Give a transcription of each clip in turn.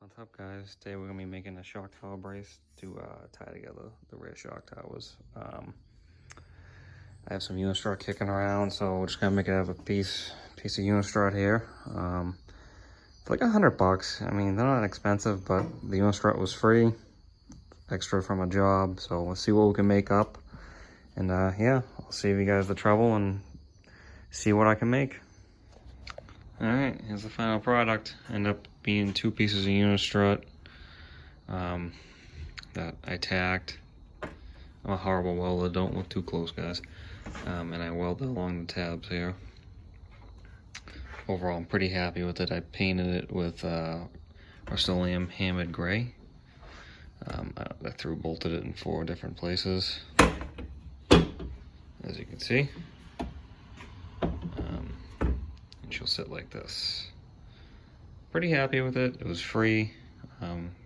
What's up, guys? Today we're gonna be making a shock tower brace to tie together the rear shock towers. I have some unistrut kicking around, so we're just gonna make it out of a piece of unistrut here. It's like $100. I mean, they're not expensive, but the unistrut was free, extra from a job. So let's see what we can make up, and yeah, I'll save you guys the trouble and see what I can make. All right, here's the final product. End up being 2 pieces of unistrut that I tacked. I'm a horrible welder, don't look too close, guys. And I welded along the tabs here. Overall, I'm pretty happy with it. I painted it with Rust-Oleum Hammered Gray. I bolted it in 4 different places, as you can see. And she'll sit like this. Pretty happy with it. It was free.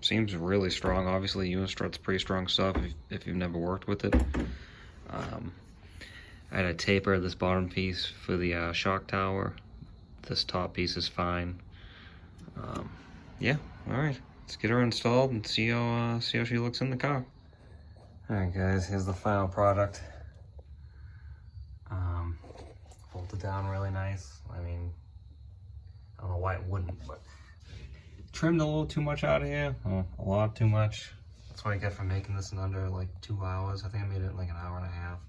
Seems really strong. Obviously, unistrut's pretty strong stuff if you've never worked with it. I had to taper this bottom piece for the shock tower. This top piece is fine. Yeah, all right. Let's get her installed and see how she looks in the car. All right, guys. Here's the final product. Bolted down really nice. I mean, I don't know why it wouldn't, but trimmed a little too much out of here. A lot too much. That's what I get for making this in under like 2 hours. I think I made it in like an hour and a half.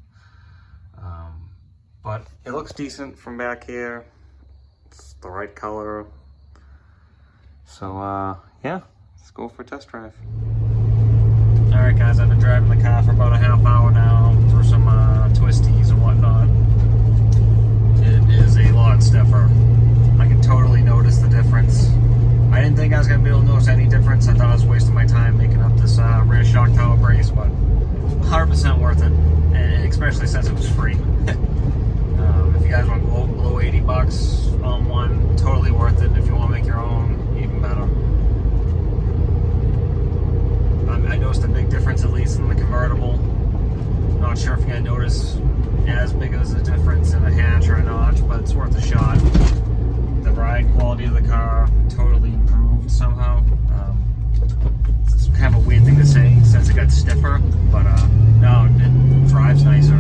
But it looks decent from back here. It's the right color. So yeah, let's go for a test drive. All right, guys, I've been driving the car for about a half hour now through some twisties and whatnot. It is a lot stiffer. I can totally notice the difference. I didn't think I was gonna be able to notice any difference. I thought I was wasting my time making up this rear shock tower brace, but 100% worth it, and especially since it was free. If you guys want to go below 80 bucks on one, totally worth it. If you want to make your own, even better. I noticed a big difference, at least in the convertible. Not sure if you're gonna notice as big as a difference in a hatch or a notch, but it's worth a shot. The ride quality of the car totally improved somehow. It's kind of a weird thing to say since it got stiffer, but no, it drives nicer.